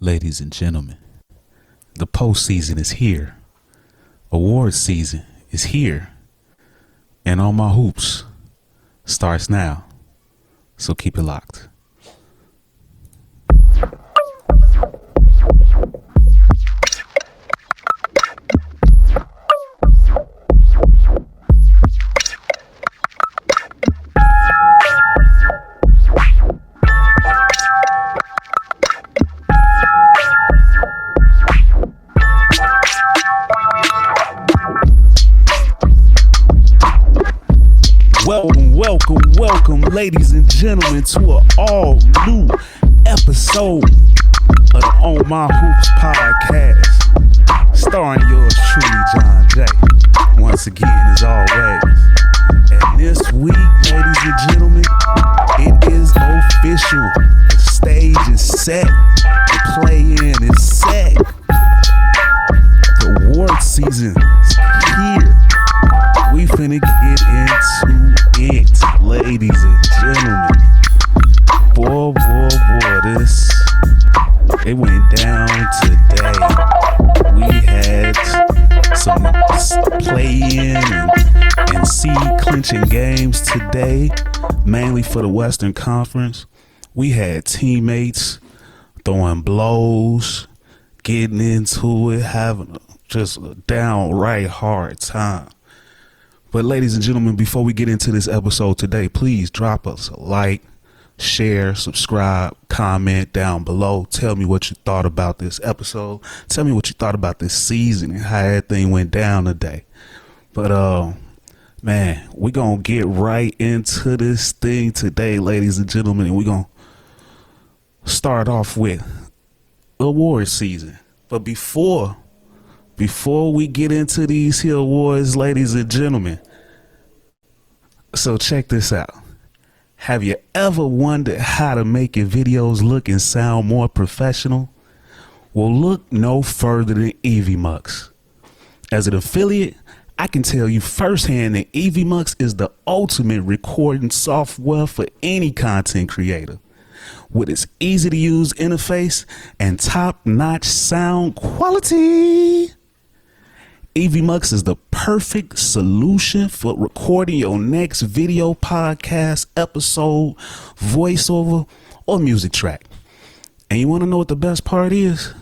Ladies and gentlemen, the postseason is here. Award season is here. And On My Hoops starts now. So keep it locked. Welcome, ladies and gentlemen, to an all new episode of the On My Hoops podcast, starring yours truly, John J. Once again, as always. And this week, ladies and gentlemen, it is official. The stage is set. The play-in is set. The award season is here. We finna get into it, ladies and gentlemen. Boy, it went down today. We had some play-in and seed clinching games today, mainly for the Western Conference. We had teammates throwing blows, getting into it, having just a downright hard time. But ladies and gentlemen, before we get into this episode today, please drop us a like, share, subscribe, comment down below. Tell me what you thought about this episode. Tell me what you thought about this season and how everything went down today. But man, we're going to get right into this thing today, ladies and gentlemen. And we're going to start off with award season. But before we get into these here awards, ladies and gentlemen, so check this out. Have you ever wondered how to make your videos look and sound more professional? Well, look no further than EVMux. As an affiliate, I can tell you firsthand that EVMux is the ultimate recording software for any content creator. With its easy-to-use interface and top-notch sound quality, EVMux is the perfect solution for recording your next video, podcast, episode, voiceover, or music track. And you want to know what the best part is?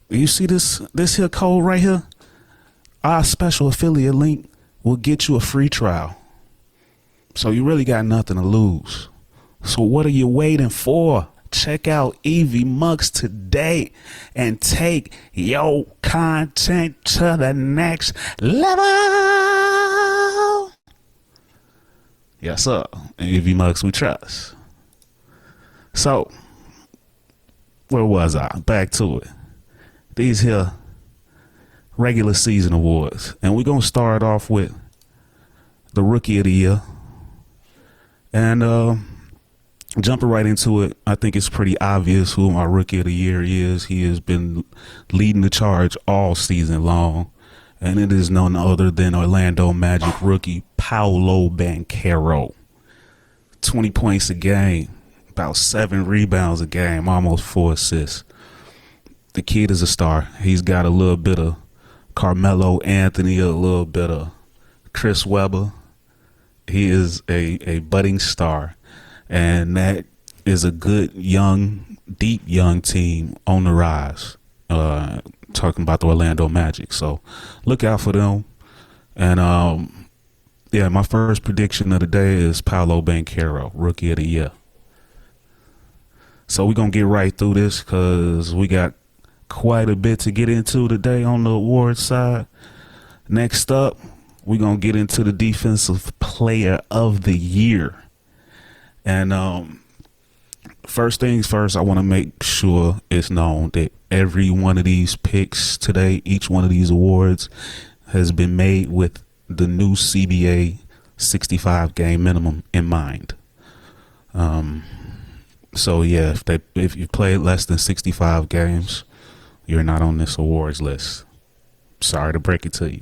You see this here code right here? Our special affiliate link will get you a free trial. So you really got nothing to lose. So what are you waiting for? Check out EVMux today and take your content to the next level. Yes, sir. EVMux we trust. So, where was I? Back to it. These here regular season awards. And we're going to start off with the Rookie of the Year. And, jumping right into it, I think it's pretty obvious who my Rookie of the Year is. He has been leading the charge all season long, and it is none other than Orlando Magic rookie Paolo Banchero. 20 points a game, about 7 rebounds a game, almost 4 assists. The kid is a star. He's got a little bit of Carmelo Anthony, a little bit of Chris Webber. He is a budding star. And that is a good, deep young team on the rise. Talking about the Orlando Magic. So look out for them. And my first prediction of the day is Paolo Banchero, Rookie of the Year. So we're going to get right through this because we got quite a bit to get into today on the awards side. Next up, we're going to get into the Defensive Player of the Year. And first things first, I want to make sure it's known that every one of these picks today, each one of these awards has been made with the new CBA 65 game minimum in mind. So yeah, if you played less than 65 games, you're not on this awards list. Sorry to break it to you.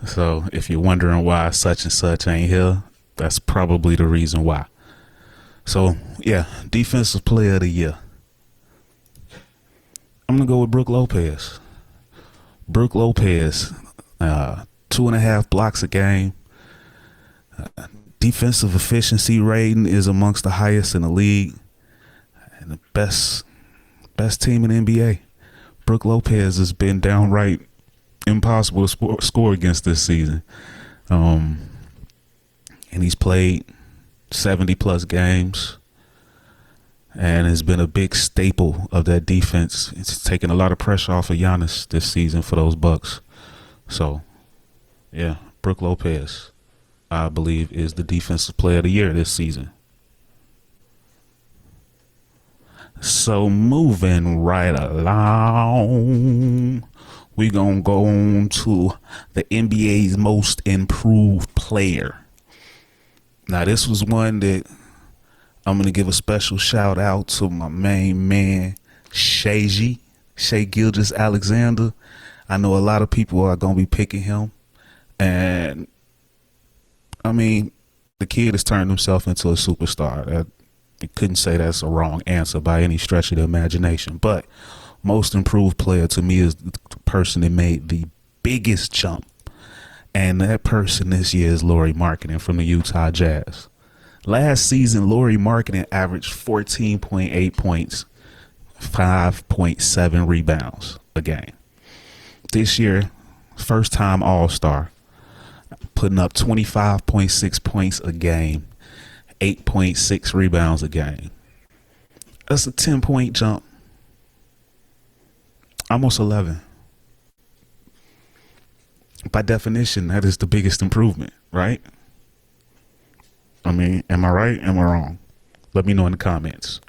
So if you're wondering why such and such ain't here, that's probably the reason why. So, yeah, Defensive Player of the Year. I'm going to go with Brook Lopez. Brook Lopez, 2.5 blocks a game. Defensive efficiency rating is amongst the highest in the league. And the best team in the NBA. Brook Lopez has been downright impossible to score against this season. And he's played 70-plus games and has been a big staple of that defense. It's taken a lot of pressure off of Giannis this season for those Bucks. So, yeah, Brook Lopez, I believe, is the defensive player of the year this season. So moving right along, we're going to go on to the NBA's most improved player. Now, this was one that I'm going to give a special shout out to my main man, Shai Gilgeous-Alexander. I know a lot of people are going to be picking him. And, I mean, the kid has turned himself into a superstar. I couldn't say that's a wrong answer by any stretch of the imagination. But most improved player to me is the person that made the biggest jump. And that person this year is Lauri Markkanen from the Utah Jazz. Last season, Lauri Markkanen averaged 14.8 points, 5.7 rebounds a game. This year, first-time All-Star, putting up 25.6 points a game, 8.6 rebounds a game. That's a 10-point jump. Almost 11. By definition, that is the biggest improvement, right? I mean, am I right? Am I wrong? Let me know in the comments.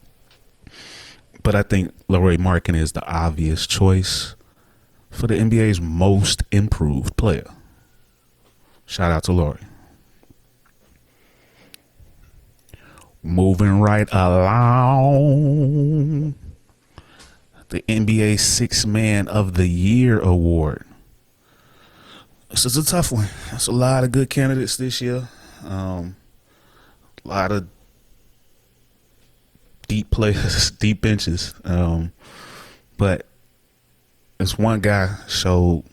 But I think Lauri Markkanen is the obvious choice for the NBA's most improved player. Shout out to Lauri. Moving right along, the NBA Sixth Man of the Year award. This is a tough one. There's a lot of good candidates this year. A lot of deep players, deep benches. But this one guy showed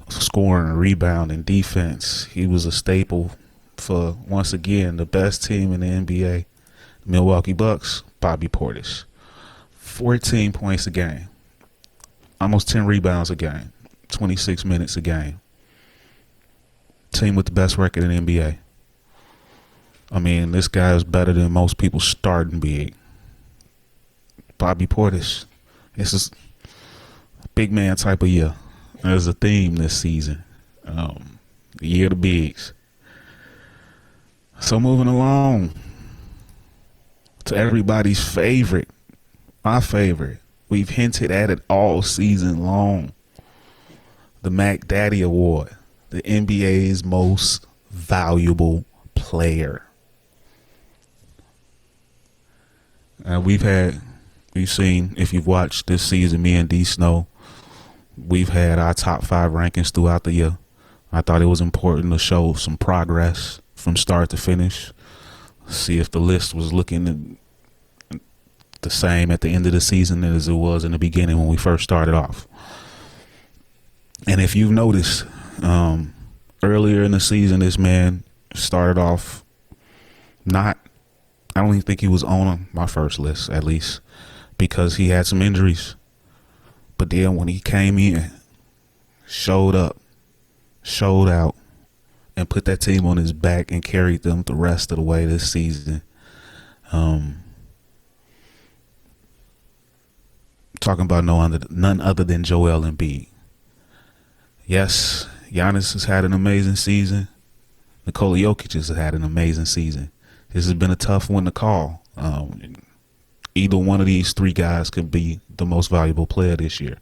scoring, rebounding, defense. He was a staple for, once again, the best team in the NBA, Milwaukee Bucks, Bobby Portis. 14 points a game, almost 10 rebounds a game, 26 minutes a game. Team with the best record in the NBA. I mean, this guy is better than most people starting big. Bobby Portis. This is a big man type of year. There's a theme this season. The year of the bigs. So moving along to everybody's favorite, my favorite. We've hinted at it all season long. The Mac Daddy Award, the NBA's most valuable player. We've seen, if you've watched this season, me and D Snow, we've had our top 5 rankings throughout the year. I thought it was important to show some progress from start to finish. See if the list was looking the same at the end of the season as it was in the beginning when we first started off. And if you've noticed, earlier in the season, this man started off I don't even think he was on my first list, at least, because he had some injuries. But then when he came in, showed up, showed out, and put that team on his back and carried them the rest of the way this season. Talking about none other than Joel Embiid. Yes, Giannis has had an amazing season. Nikola Jokic has had an amazing season. This has been a tough one to call. Either one of these 3 guys could be the most valuable player this year.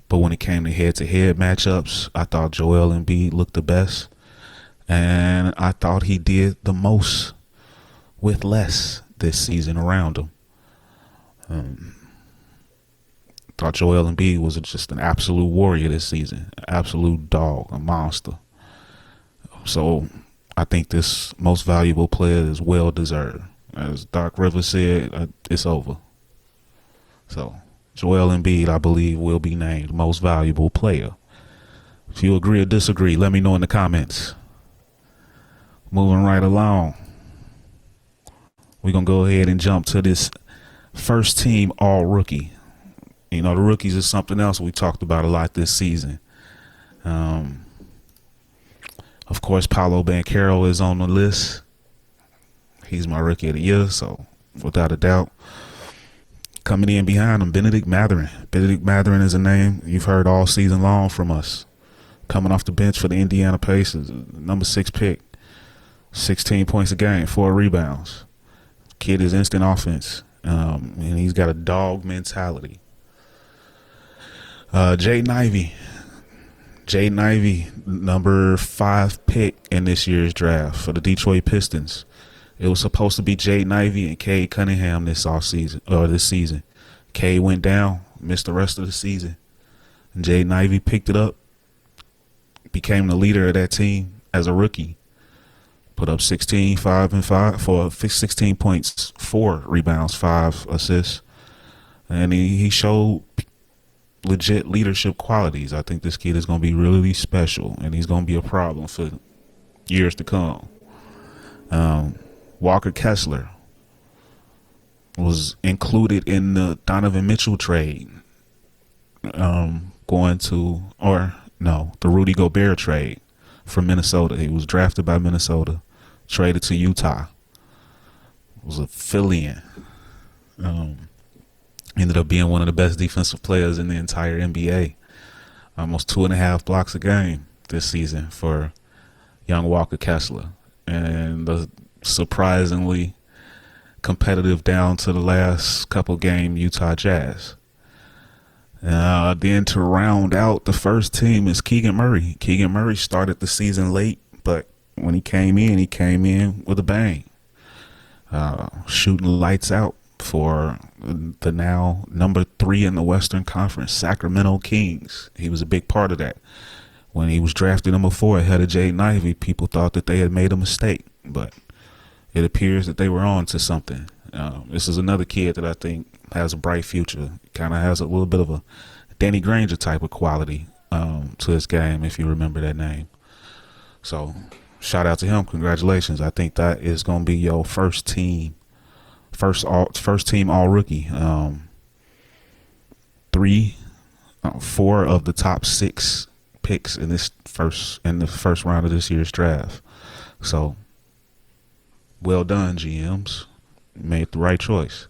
But when it came to head-to-head matchups, I thought Joel Embiid looked the best. And I thought he did the most with less this season around him. Thought Joel Embiid was just an absolute warrior this season. An absolute dog, a monster. So I think this most valuable player is well deserved. As Doc Rivers said, it's over. So Joel Embiid, I believe, will be named most valuable player. If you agree or disagree, let me know in the comments. Moving right along, we're going to go ahead and jump to this first team all rookie. You know, the rookies is something else we talked about a lot this season. Of course, Paolo Banchero is on the list. He's my rookie of the year, so without a doubt. Coming in behind him, Benedict Mathurin. Benedict Mathurin is a name you've heard all season long from us. Coming off the bench for the Indiana Pacers, number 6 pick. 16 points a game, 4 rebounds. Kid is instant offense, and he's got a dog mentality. Jaden Ivey. Jaden Ivey, number 5 pick in this year's draft for the Detroit Pistons. It was supposed to be Jaden Ivey and Cade Cunningham this season. Cade went down, missed the rest of the season. And Jaden Ivey picked it up, became the leader of that team as a rookie. Put up 16, 5, and 5 for 16 points, 4 rebounds, 5 assists. And he showed legit leadership qualities. I think this kid is going to be really special, and he's going to be a problem for years to come. Walker Kessler was included in the Donovan Mitchell trade, the Rudy Gobert trade from Minnesota. He was drafted by Minnesota, traded to Utah. Was a fill-in. Ended up being one of the best defensive players in the entire NBA. Almost 2.5 blocks a game this season for young Walker Kessler. And the surprisingly competitive down to the last couple game Utah Jazz. Then to round out the first team is Keegan Murray. Keegan Murray started the season late, but when he came in with a bang. Shooting lights out for the now number 3 in the Western Conference, Sacramento Kings. He was a big part of that. When he was drafted number 4 ahead of Jaden Ivey, people thought that they had made a mistake, but it appears that they were on to something. This is another kid that I think has a bright future. Kind of has a little bit of a Danny Granger type of quality to his game, if you remember that name. So shout out to him. Congratulations. I think that is going to be your first team all rookie. 4 of the top 6 picks in the first round of this year's draft. So well done, GMs. You made the right choice.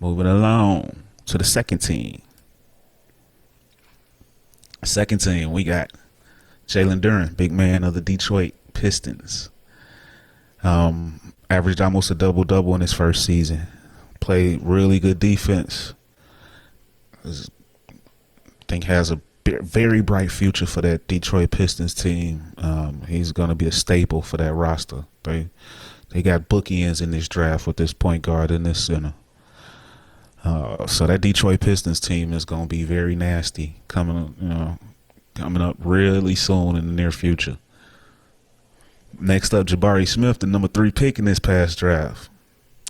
Moving along to the second team. Second team, we got Jalen Durant, big man of the Detroit Pistons. Averaged almost a double-double in his first season. Played really good defense. I think has a very bright future for that Detroit Pistons team. He's going to be a staple for that roster. They got bookends in this draft with this point guard and this center. So that Detroit Pistons team is going to be very nasty coming up really soon in the near future. Next up, Jabari Smith, the number 3 pick in this past draft.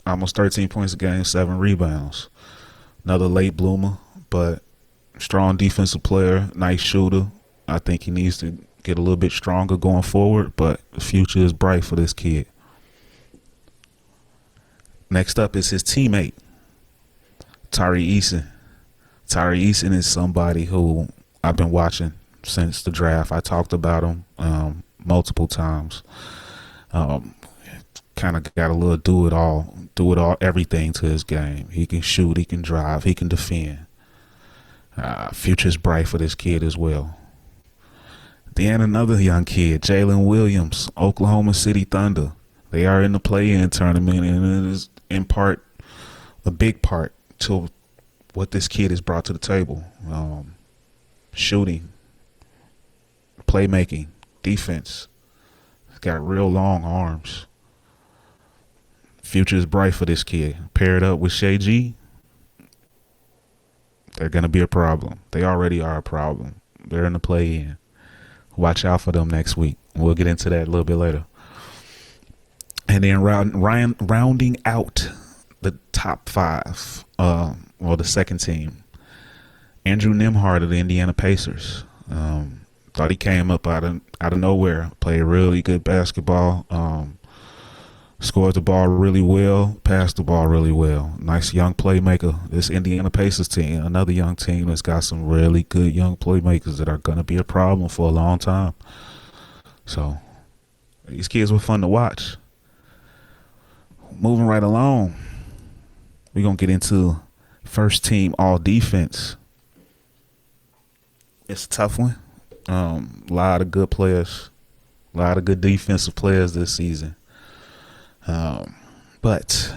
Almost 13 points a game, 7 rebounds. Another late bloomer, but strong defensive player, nice shooter. I think he needs to get a little bit stronger going forward, but the future is bright for this kid. Next up is his teammate, Tari Eason. Tari Eason is somebody who I've been watching since the draft. I talked about him multiple times. Kind of got a little do it all, everything to his game. He can shoot, he can drive, he can defend. Future's bright for this kid as well. Then another young kid, Jalen Williams, Oklahoma City Thunder. They are in the play-in tournament, and it is in part a big part to what this kid has brought to the table. Shooting, playmaking, defense. He's got real long arms. Future is bright for this kid. Paired up with Shai G, they're going to be a problem. They already are a problem. They're in the play-in. Watch out for them next week. We'll get into that a little bit later. And then rounding out the top five, the second team. Andrew Nembhard of the Indiana Pacers. Thought he came up out of nowhere, played really good basketball, scored the ball really well, passed the ball really well. Nice young playmaker. This Indiana Pacers team, another young team that's got some really good young playmakers that are going to be a problem for a long time. So these kids were fun to watch. Moving right along, we're going to get into first team all defense. It's a tough one. A lot of good players, a lot of good defensive players this season. But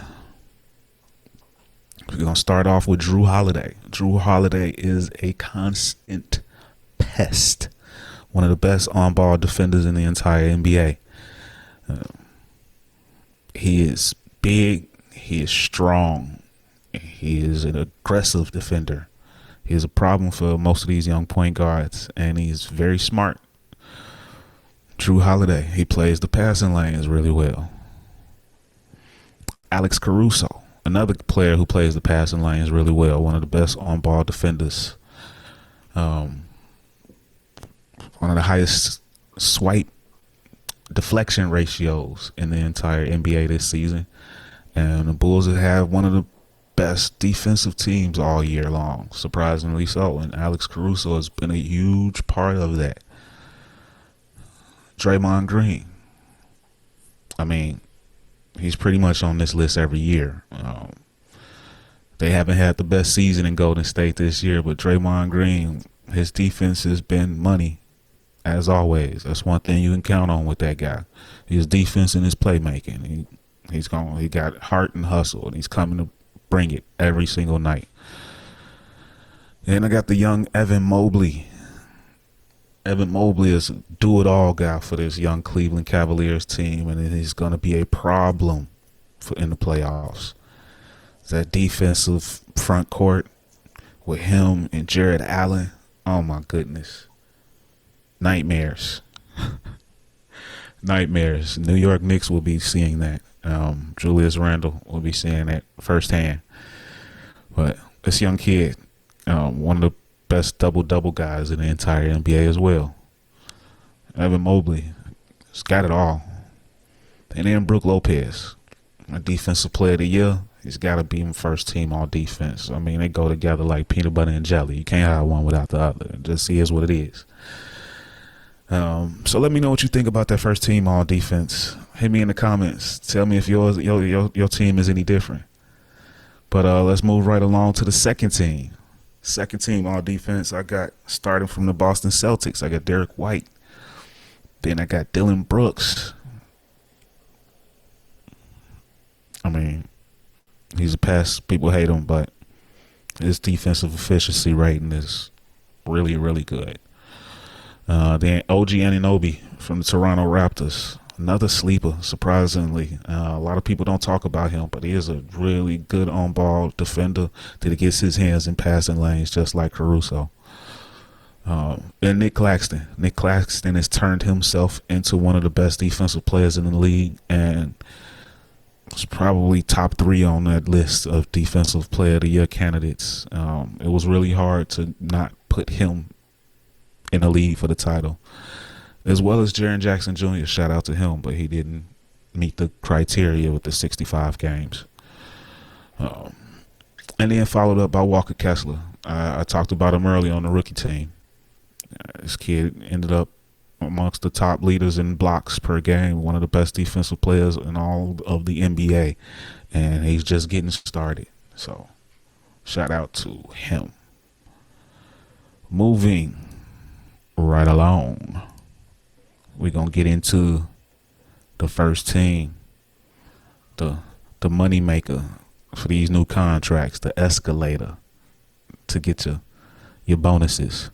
we're going to start off with Drew Holiday. Drew Holiday is a constant pest. One of the best on-ball defenders in the entire NBA. He is big. He is strong. He is an aggressive defender. He is a problem for most of these young point guards, and he's very smart. Drew Holiday, he plays the passing lanes really well. Alex Caruso, another player who plays the passing lanes really well, one of the best on-ball defenders. One of the highest swipe deflection ratios in the entire NBA this season. And the Bulls have one of the best defensive teams all year long, surprisingly so. And Alex Caruso has been a huge part of that. Draymond Green. I mean, he's pretty much on this list every year. They haven't had the best season in Golden State this year, but Draymond Green, his defense has been money, as always. That's one thing you can count on with that guy. His defense and his playmaking. He got heart and hustle, and he's coming to bring it every single night. And I got the young Evan Mobley. Evan Mobley is a do-it-all guy for this young Cleveland Cavaliers team, and he's going to be a problem in the playoffs. That defensive front court with him and Jared Allen, oh my goodness. Nightmares. Nightmares. New York Knicks will be seeing that. Julius Randle will be seeing that firsthand. But this young kid, one of the best double-double guys in the entire NBA as well. Evan Mobley has got it all. And then Brook Lopez, a defensive player of the year. He's got to be in first team all defense. I mean, they go together like peanut butter and jelly. You can't have one without the other. It just is what it is. So let me know what you think about that first team all defense. Hit me in the comments. Tell me if your team is any different. But let's move right along to the second team. Second team all defense. I got, starting from the Boston Celtics, I got Derek White. Then I got Dylan Brooks. I mean, he's a pest. People hate him, but his defensive efficiency rating is really, really good. Then OG Anunoby from the Toronto Raptors. Another sleeper, surprisingly. A lot of people don't talk about him, but he is a really good on-ball defender that gets his hands in passing lanes just like Caruso. And Nick Claxton. Nick Claxton has turned himself into one of the best defensive players in the league, and it's probably top 3 on that list of defensive player of the year candidates. It was really hard to not put him in the lead for the title, as well as Jaren Jackson Jr. Shout out to him, but he didn't meet the criteria with the 65 games. And then followed up by Walker Kessler. I talked about him early on the rookie team. This kid ended up amongst the top leaders in blocks per game, one of the best defensive players in all of the NBA, and he's just getting started. So shout out to him. Moving right along, we're going to get into the first team, the money maker for these new contracts, the escalator to get your bonuses.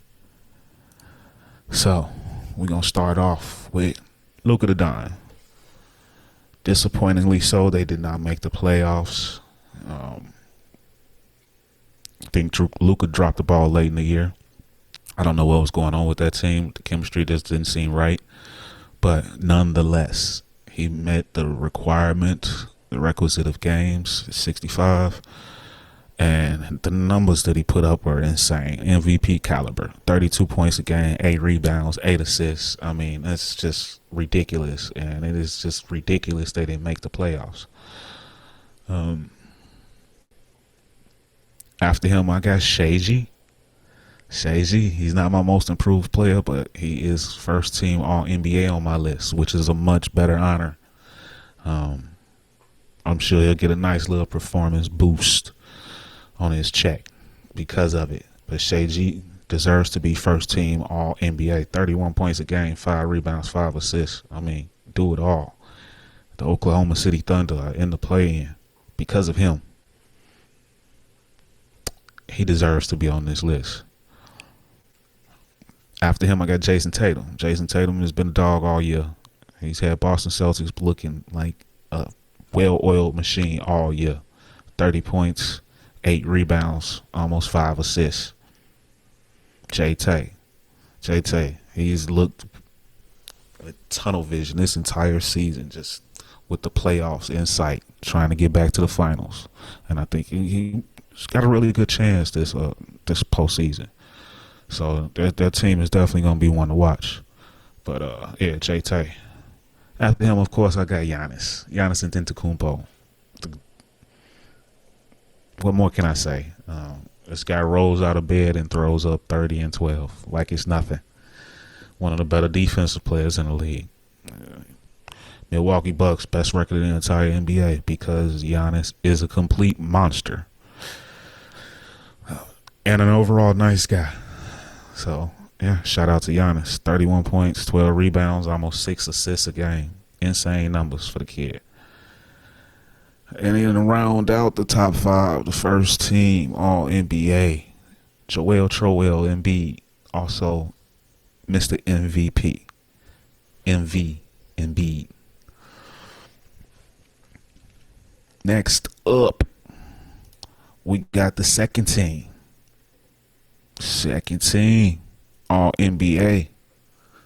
So we're going to start off with Luka the Don. Disappointingly so, they did not make the playoffs. I think Luka dropped the ball late in the year. I don't know what was going on with that team. The chemistry just didn't seem right. But nonetheless, he met the requirement the requisite of games, 65. And the numbers that he put up were insane. MVP caliber. 32 points a game, 8 rebounds, 8 assists. I mean, that's just ridiculous. And it is just ridiculous they didn't make the playoffs. After him, I got Shaji. He's not my most improved player, but he is first team All NBA on my list, which is a much better honor. I'm sure he'll get a nice little performance boost on his check because of it. But Shaji deserves to be first team All NBA. 31 points a game, 5 rebounds, 5 assists. I mean, do it all. The Oklahoma City Thunder are in the play-in because of him. He deserves to be on this list. After him, I got Jason Tatum. Jason Tatum has been a dog all year. He's had Boston Celtics looking like a well-oiled machine all year. 30 points, 8 rebounds, almost 5 assists. J-Tay, he's looked with tunnel vision this entire season, just with the playoffs in sight, trying to get back to the finals. And I think he's got a really good chance this postseason. So that team is definitely going to be one to watch. But, yeah, J-Tay. After him, of course, I got Giannis Antetokounmpo. What more can I say? This guy rolls out of bed and throws up 30 and 12 like it's nothing. One of the better defensive players in the league. Milwaukee Bucks, best record in the entire NBA because Giannis is a complete monster. And an overall nice guy. So, yeah, shout out to Giannis. 31 points, 12 rebounds, almost 6 assists a game. Insane numbers for the kid. And then to round out the top 5, the first team All NBA, Joel Embiid, also Mr. MVP. Embiid. Next up, we got the second team. All NBA.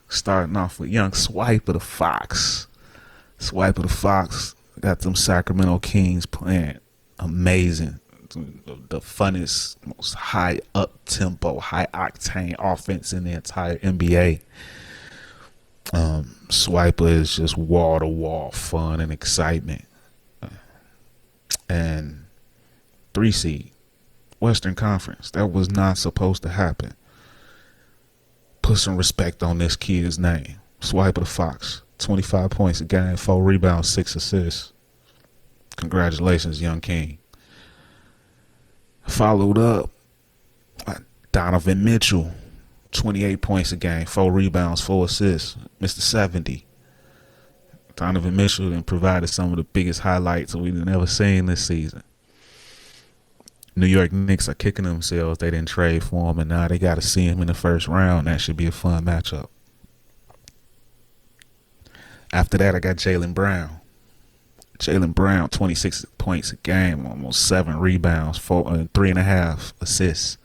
Starting off with young Swiper the Fox. Got them Sacramento Kings playing amazing. The funnest, most high up-tempo, high-octane offense in the entire NBA. Swiper is just wall-to-wall fun and excitement. And 3 seed. Western Conference. That was not supposed to happen. Put some respect on this kid's name. Swiper the Fox. 25 points a game, 4 rebounds, 6 assists. Congratulations, young king. Followed up by Donovan Mitchell. 28 points a game, 4 rebounds, 4 assists. Mr. 70. Donovan Mitchell then provided some of the biggest highlights we've never seen this season. New York Knicks are kicking themselves. They didn't trade for him, and now they got to see him in the first round. That should be a fun matchup. After that, I got Jaylen Brown. 26 points a game, almost 7 rebounds, 3.5 assists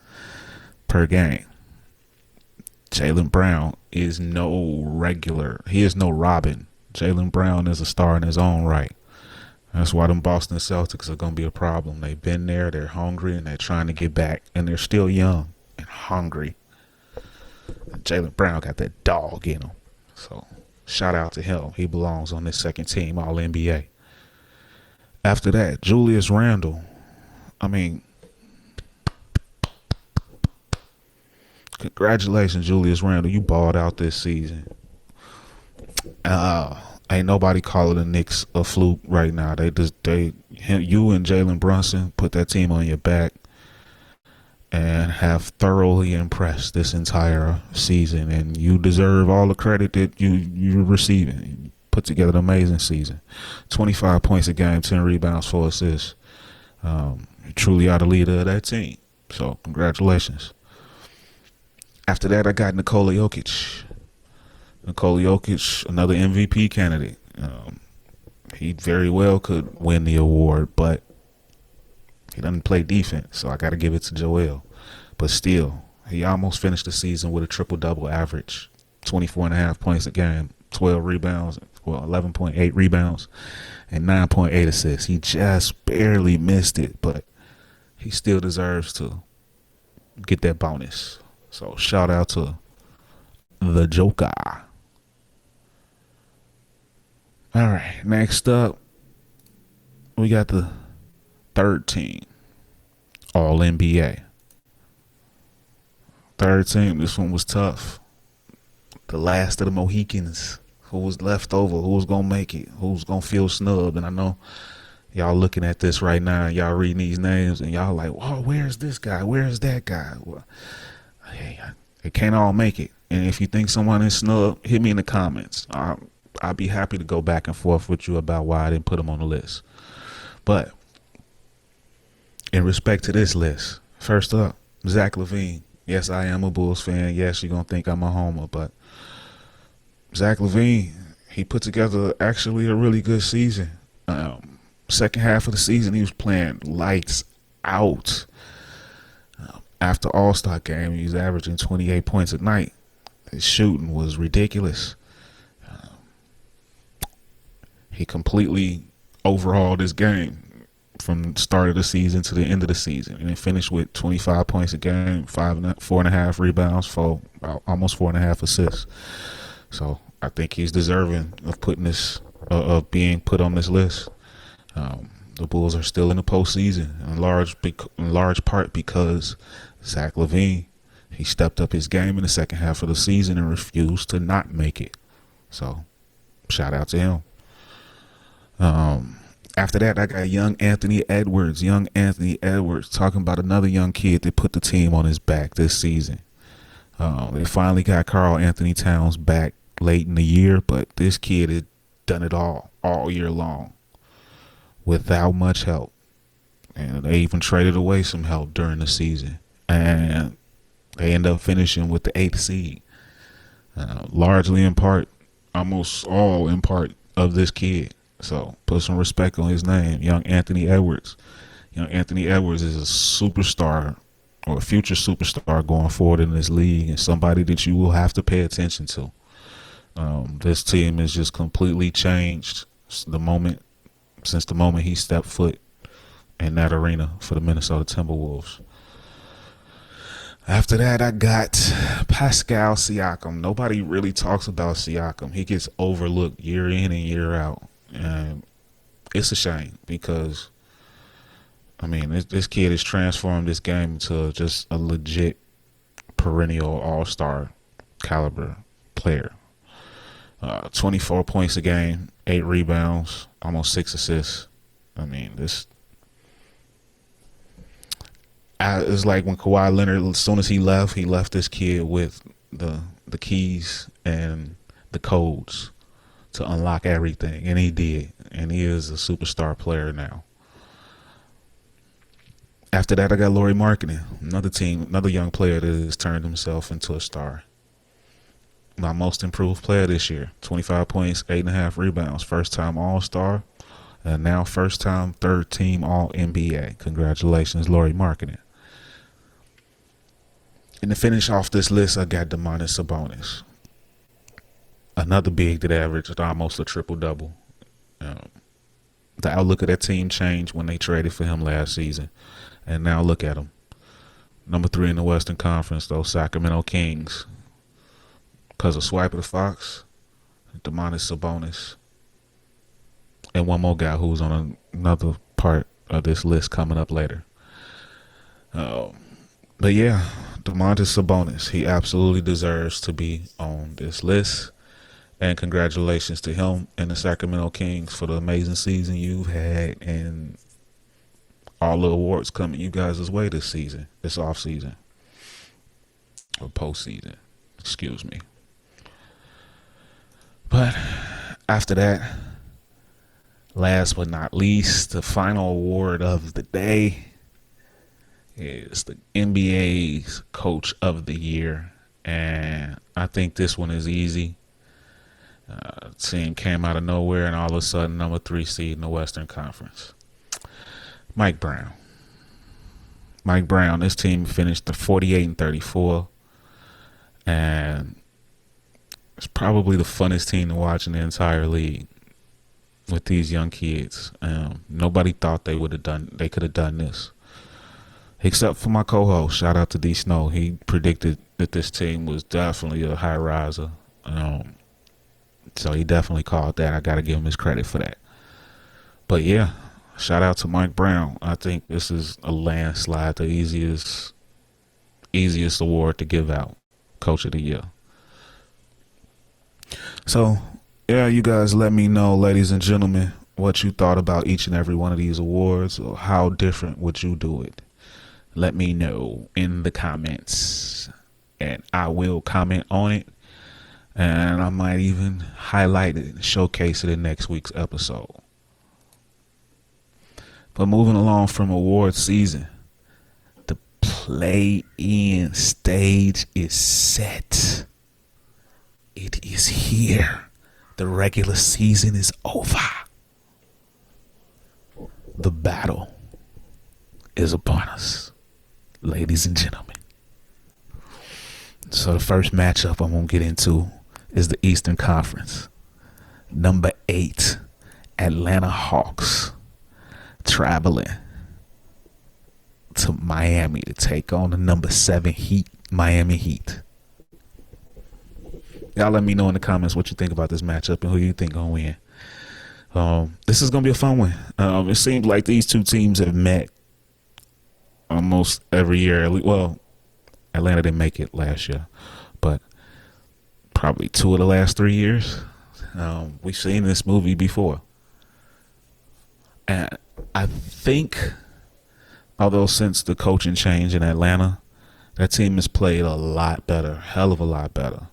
per game. Jaylen Brown is no regular. He is no Robin. Jaylen Brown is a star in his own right. That's why them Boston Celtics are going to be a problem. They've been there, they're hungry, and they're trying to get back. And they're still young and hungry. And Jaylen Brown got that dog in him. So, shout out to him. He belongs on this second team, All NBA. After that, Julius Randle. I mean, congratulations, Julius Randle. You balled out this season. Ain't nobody calling the Knicks a fluke right now. You and Jalen Brunson put that team on your back and have thoroughly impressed this entire season, and you deserve all the credit that you're receiving. You put together an amazing season. 25 points a game, 10 rebounds, 4 assists. You truly are the leader of that team. So congratulations. After that, I got Nikola Jokic. Another MVP candidate. He very well could win the award, but he doesn't play defense, so I got to give it to Joel. But still, he almost finished the season with a triple-double average, 24.5 points a game, 12 rebounds, 11.8 rebounds, and 9.8 assists. He just barely missed it, but he still deserves to get that bonus. So shout out to the Joker. All right, next up, we got the third team, All NBA. Third team, this one was tough. The last of the Mohicans. Who was left over? Who was going to make it? Who's going to feel snubbed? And I know y'all looking at this right now, and y'all reading these names, and y'all like, oh, where's this guy? Where's that guy? Well, hey, they can't all make it. And if you think someone is snubbed, hit me in the comments. I'll be happy to go back and forth with you about why I didn't put them on the list. But in respect to this list, first up, Zach LaVine. Yes, I am a Bulls fan. Yes, you're going to think I'm a homer, but Zach LaVine, he put together actually a really good season. Second half of the season, he was playing lights out. After All-Star game, he was averaging 28 points a night. His shooting was ridiculous. He completely overhauled his game from the start of the season to the end of the season, and it finished with 25 points a game, 4.5 rebounds, almost 4.5 assists. So I think he's deserving of of being put on this list. The Bulls are still in the postseason in large part because Zach LaVine, he stepped up his game in the second half of the season and refused to not make it. So shout out to him. After that, I got young Anthony Edwards. Young Anthony Edwards, talking about another young kid that put the team on his back this season. They finally got Karl Anthony Towns back late in the year, but this kid had done it all year long without much help. And they even traded away some help during the season. And they end up finishing with the 8th seed. Largely in part, almost all in part of this kid. So put some respect on his name, young Anthony Edwards. Young Anthony Edwards is a superstar or a future superstar going forward in this league, and somebody that you will have to pay attention to. This team has just completely changed since the moment he stepped foot in that arena for the Minnesota Timberwolves. After that, I got Pascal Siakam. Nobody really talks about Siakam. He gets overlooked year in and year out. And it's a shame because, I mean, this kid has transformed this game into just a legit perennial all-star caliber player. 24 points a game, 8 rebounds, almost 6 assists. I mean, it's like when Kawhi Leonard, as soon as he left this kid with the keys and the codes to unlock everything, and he did, and he is a superstar player now. After that, I got Lauri Markkanen, another young player that has turned himself into a star. My most improved player this year, 25 points, 8.5 rebounds, first-time All-Star, and now first-time third-team All-NBA. Congratulations, Lauri Markkanen. And to finish off this list, I got Domantas Sabonis. Another big that averaged almost a triple-double. The outlook of that team changed when they traded for him last season. And now look at him. Number 3 in the Western Conference, those Sacramento Kings. Because of Swipe of the Fox, Domantas Sabonis, and one more guy who's on another part of this list coming up later. But yeah, Domantas Sabonis, he absolutely deserves to be on this list. And congratulations to him and the Sacramento Kings for the amazing season you've had, and all the awards coming you guys' way this off season, or postseason, excuse me. But after that, last but not least, the final award of the day is the NBA's Coach of the Year. And I think this one is easy. Team came out of nowhere, and all of a sudden, number 3 seed in the Western Conference. Mike Brown. This team finished 48-34. And it's probably the funnest team to watch in the entire league. with these young kids. Nobody thought they could have done this, except for my co-host. Shout out to D Snow. He predicted that this team was definitely a high riser. So he definitely called that. I got to give him his credit for that. But yeah, shout out to Mike Brown. I think this is a landslide, the easiest award to give out, Coach of the Year. So yeah, you guys let me know, ladies and gentlemen, what you thought about each and every one of these awards, or how different would you do it. Let me know in the comments, and I will comment on it, and I might even highlight it and showcase it in next week's episode. But moving along from award season, the play-in stage is set. It is here. The regular season is over. The battle is upon us, ladies and gentlemen. So the first matchup I'm going to get into is the Eastern Conference. Number 8, Atlanta Hawks, traveling to Miami to take on the number 7 Miami Heat. Y'all let me know in the comments what you think about this matchup and who you think gonna win. This is gonna be a fun one. It seems like these two teams have met almost every year. Well, Atlanta didn't make it last year, but probably 2 of the last 3 years. We've seen this movie before. And I think, although since the coaching change in Atlanta, that team has played a lot better, hell of a lot better.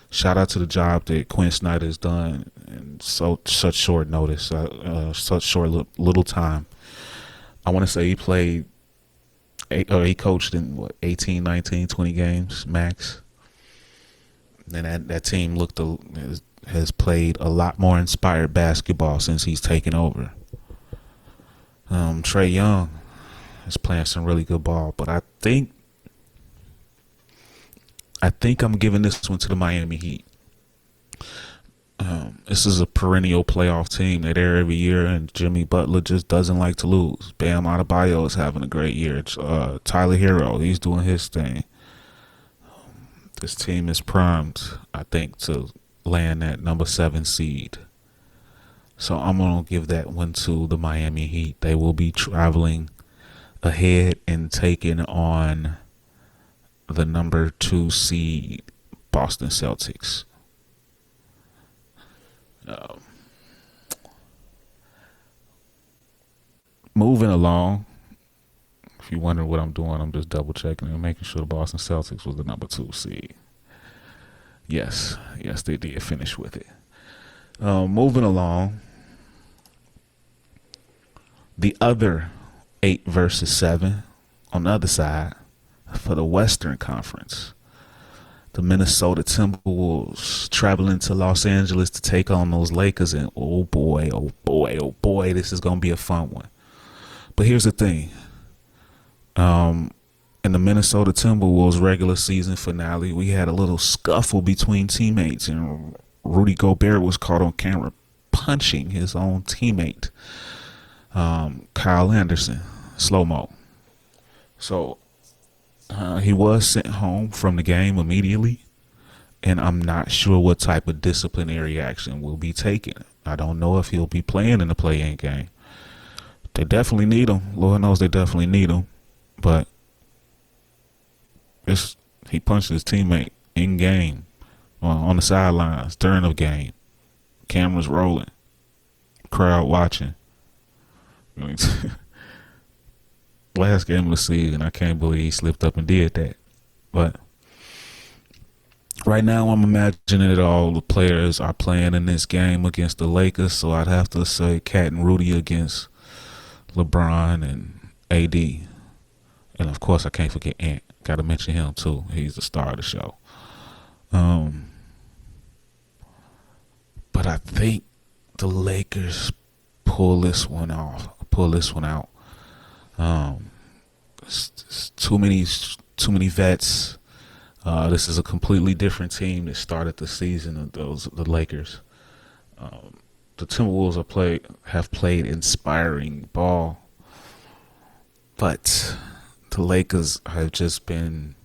Shout out to the job that Quinn Snyder has done in such short notice, such short little time. I want to say he coached in 18, 19, 20 games max. And that team has played a lot more inspired basketball since he's taken over. Trae Young is playing some really good ball, but I think I'm giving this one to the Miami Heat. This is a perennial playoff team. They're there every year, and Jimmy Butler just doesn't like to lose. Bam Adebayo is having a great year. Tyler Hero, he's doing his thing. This team is primed, I think, to land that number 7 seed. So I'm going to give that one to the Miami Heat. They will be traveling ahead and taking on the number 2 seed Boston Celtics. Moving along, if you wonder what I'm doing, I'm just double checking and making sure the Boston Celtics was the number 2 seed. Yes, they did finish with it. Moving along, the other 8 versus 7 on the other side for the Western Conference. The Minnesota Timberwolves traveling to Los Angeles to take on those Lakers, and oh boy, this is going to be a fun one. But here's the thing. In the Minnesota Timberwolves regular season finale, we had a little scuffle between teammates, and Rudy Gobert was caught on camera punching his own teammate, Kyle Anderson, slow-mo. So he was sent home from the game immediately, and I'm not sure what type of disciplinary action will be taken. I don't know if he'll be playing in the play-in game. They definitely need him. Lord knows they definitely need him. But he punched his teammate in game, on the sidelines during the game. Cameras rolling, crowd watching. Last game of the season, I can't believe he slipped up and did that. But right now, I'm imagining that all the players are playing in this game against the Lakers, so I'd have to say Cat and Rudy against LeBron and AD. And of course, I can't forget Ant. Got to mention him too. He's the star of the show. But I think the Lakers pull this one out. It's too many vets. This is a completely different team that started the season of the Lakers. the Timberwolves have played inspiring ball, but the Lakers have just been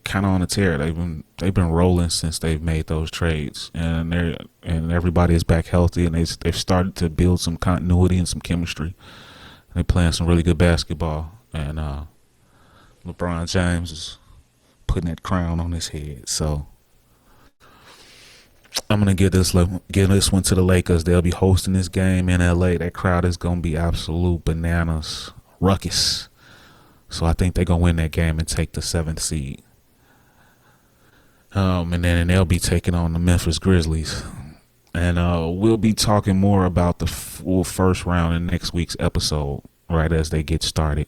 kind of on a tear. They've been rolling since they've made those trades, and everybody is back healthy, and they've started to build some continuity and some chemistry. They're playing some really good basketball, and LeBron James is putting that crown on his head. So I'm gonna give this one to the Lakers. They'll be hosting this game in LA. That crowd is gonna be absolute bananas, ruckus. So I think they're gonna win that game and take the 7th seed. And then they'll be taking on the Memphis Grizzlies. And we'll be talking more about the full first round in next week's episode, right as they get started.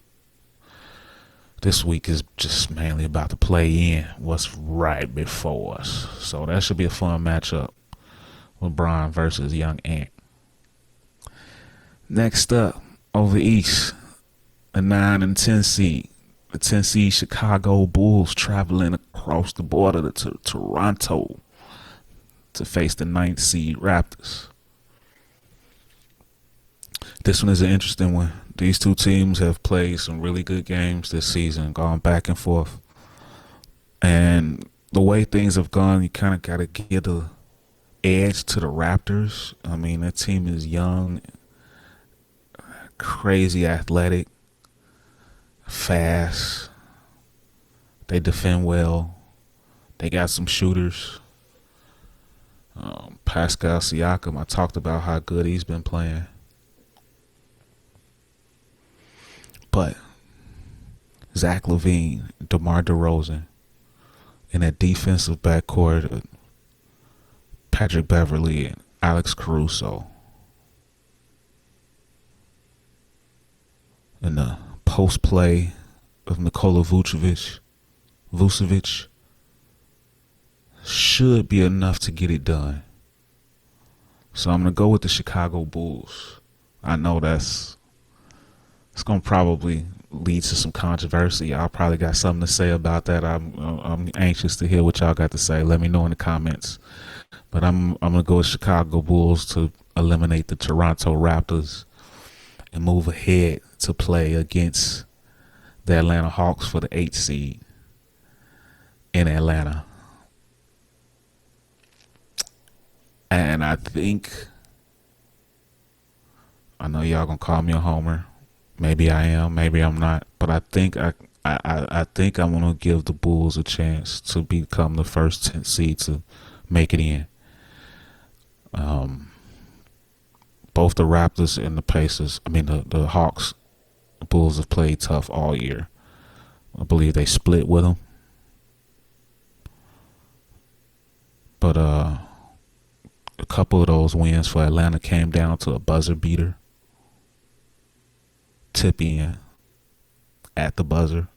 This week is just mainly about the play-in, what's right before us. So that should be a fun matchup. LeBron versus Young Ant. Next up, over east, a 9 and 10 seed. The 10 seed Chicago Bulls traveling across the border to Toronto to face the 9th seed Raptors. This one is an interesting one. These two teams have played some really good games this season, gone back and forth. And the way things have gone, you kind of got to give the edge to the Raptors. I mean, that team is young, crazy athletic, fast. They defend well. They got some shooters. Pascal Siakam, I talked about how good he's been playing. But Zach LaVine, DeMar DeRozan, in that defensive backcourt, Patrick Beverley and Alex Caruso. In the post play of Nikola Vucevic should be enough to get it done. So I'm going to go with the Chicago Bulls. I know it's going to probably lead to some controversy. Y'all probably got something to say about that. I'm anxious to hear what y'all got to say. Let me know in the comments. But I'm going to go with Chicago Bulls to eliminate the Toronto Raptors and move ahead to play against the Atlanta Hawks for the 8th seed in Atlanta. And I know y'all gonna call me a homer. Maybe I am, maybe I'm not. But I think I'm gonna give the Bulls a chance to become the first 10th seed to make it in. Both the Raptors and the the Hawks, the Bulls have played tough all year. I believe they split with them. But a couple of those wins for Atlanta came down to a buzzer beater. Tip in at the buzzer.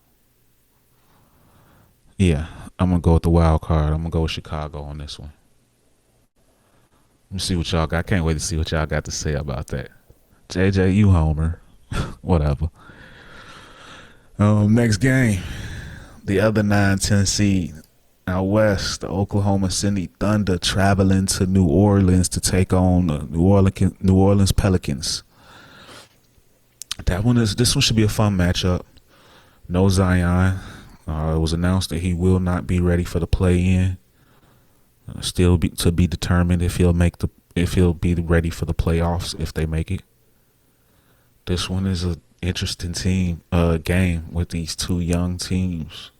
Yeah, I'm going to go with the wild card. I'm going to go with Chicago on this one. Let me see what y'all got. I can't wait to see what y'all got to say about that. JJ, you homer. Whatever. Next game. The other 9-10 seed. Out west, the Oklahoma City Thunder traveling to New Orleans to take on the New Orleans Pelicans. This one should be a fun matchup. No Zion. It was announced that he will not be ready for the play-in. Still to be determined if he'll be ready for the playoffs if they make it. This one is an interesting game with these two young teams.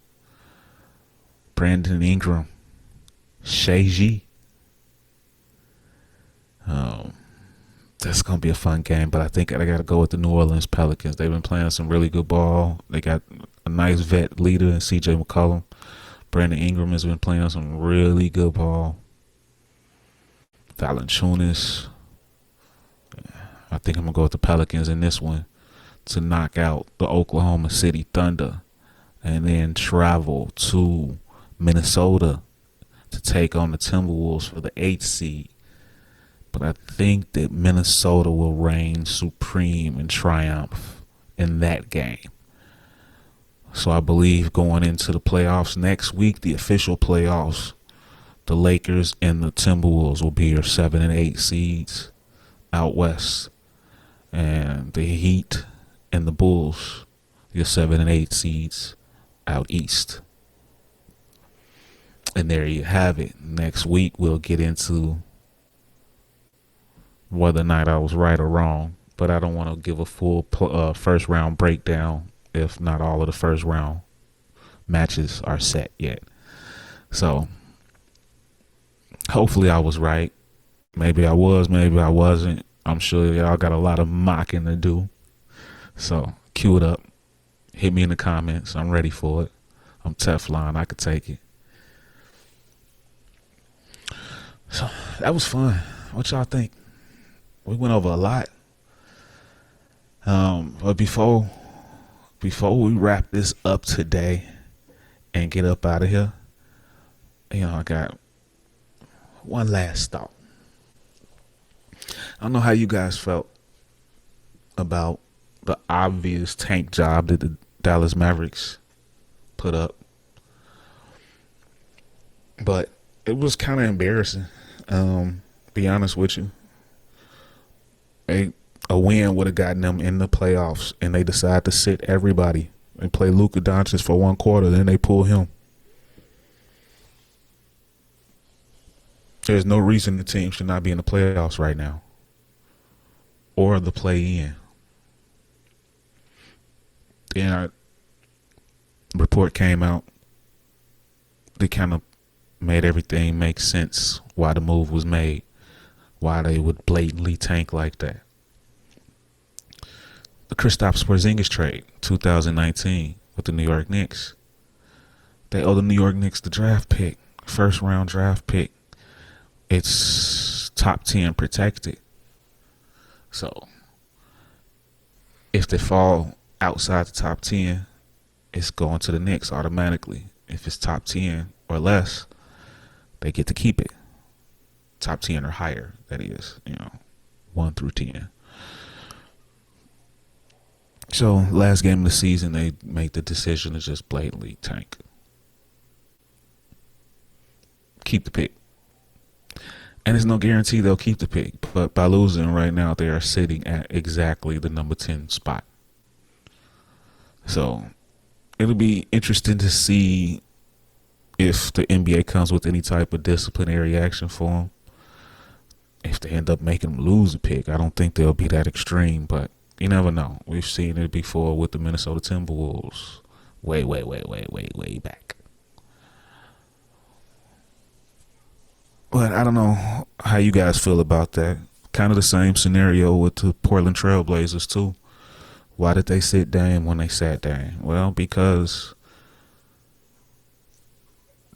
Brandon Ingram, Shai G. That's going to be a fun game, but I think I got to go with the New Orleans Pelicans. They've been playing some really good ball. They got a nice vet leader in CJ McCollum. Brandon Ingram has been playing some really good ball. Valanciunas. I think I'm going to go with the Pelicans in this one to knock out the Oklahoma City Thunder and then travel to Minnesota to take on the Timberwolves for the 8th seed. But I think that Minnesota will reign supreme and triumph in that game. So I believe going into the playoffs next week, the official playoffs, The Lakers and the Timberwolves will be your 7 and 8 seeds out west, and the Heat and the Bulls, your 7 and 8 seeds out east. And there you have it. Next week we'll get into whether or not I was right or wrong, but I don't want to give a full first round breakdown if not all of the first round matches are set yet. So hopefully I was right. Maybe I was, maybe I wasn't. I'm sure y'all got a lot of mocking to do. So cue it up. Hit me in the comments. I'm ready for it. I'm Teflon. I could take it. So that was fun. What y'all think? We went over a lot. But before we wrap this up today and get up out of here, I got one last thought. I don't know how you guys felt about the obvious tank job that the Dallas Mavericks put up, but it was kind of embarrassing. Be honest with you, a win would have gotten them in the playoffs, and they decided to sit everybody and play Luka Doncic for one quarter. Then they pull him. There's no reason the team should not be in the playoffs right now, or the play-in. Then a report came out. They kind of made everything make sense. Why the move was made. Why they would blatantly tank like that. The Kristaps Porzingis trade, 2019, with the New York Knicks. They owe the New York Knicks the draft pick, first round draft pick. It's top 10 protected. So if they fall outside the top 10, it's going to the Knicks automatically. If it's top 10 or less, they get to keep it. Top 10 or higher, that is, 1 through 10. So last game of the season, they make the decision to just blatantly tank. Keep the pick. And there's no guarantee they'll keep the pick. But by losing right now, they are sitting at exactly the number 10 spot. So it'll be interesting to see if the NBA comes with any type of disciplinary action for them. If they end up making them lose a pick, I don't think they'll be that extreme, but you never know. We've seen it before with the Minnesota Timberwolves. Way back. But I don't know how you guys feel about that. Kind of the same scenario with the Portland Trailblazers too. Why did they sit Dame when they sat Dame? Well, because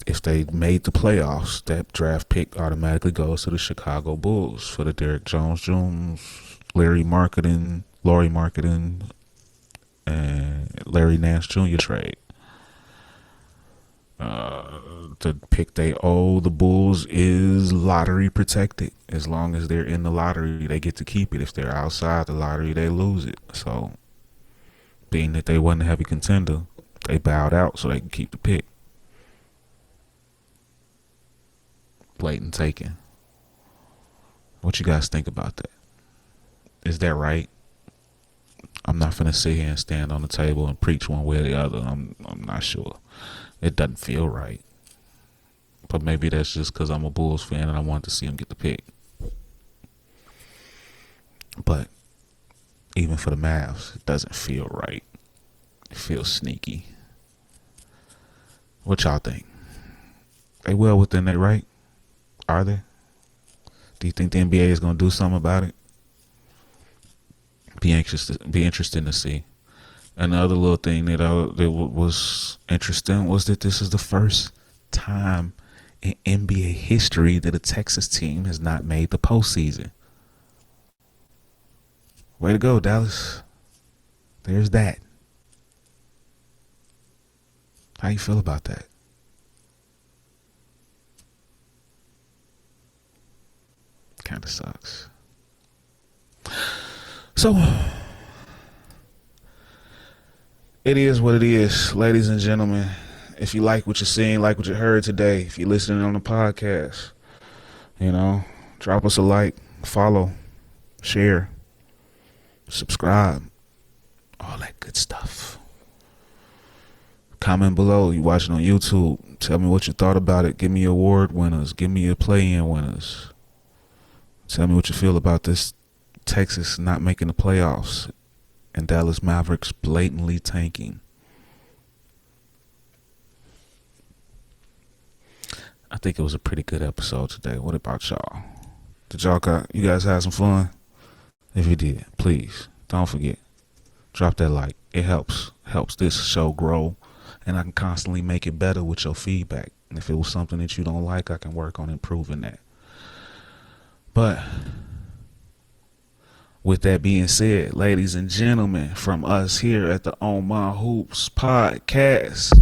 if they made the playoffs, that draft pick automatically goes to the Chicago Bulls for the Derrick Jones, Laurie Marketing, and Larry Nance Jr. trade. The pick they owe the Bulls is lottery protected. As long as they're in the lottery, they get to keep it. If they're outside the lottery, they lose it. So, being that they wasn't a heavy contender, they bowed out so they can keep the pick. Blatant taking. What you guys think about that? Is that right? I'm not finna sit here and stand on the table and preach one way or the other. I'm not sure. It doesn't feel right. But maybe that's just because I'm a Bulls fan and I want to see him get the pick. But even for the Mavs, it doesn't feel right. It feels sneaky. What y'all think? They well within their right? Are they? Do you think the NBA is going to do something about it? Be interesting to see. Another little thing that was interesting was that this is the first time in NBA history that a Texas team has not made the postseason. Way to go, Dallas. There's that. How you feel about that? Kind of sucks. So, it is what it is, ladies and gentlemen. if you like what you're seeing, like what you heard today, if you're listening on the podcast, drop us a like, follow, share, subscribe, all that good stuff. Comment below. You watching on YouTube, tell me what you thought about it. Give me your award winners. Give me your play-in winners. Tell me what you feel about this Texas not making the playoffs and Dallas Mavericks blatantly tanking. I think it was a pretty good episode today. What about y'all? You guys have some fun? If you did, please don't forget, drop that like. It helps this show grow, and I can constantly make it better with your feedback. And if it was something that you don't like, I can work on improving that. But with that being said, ladies and gentlemen, from us here at the On My Hoops podcast,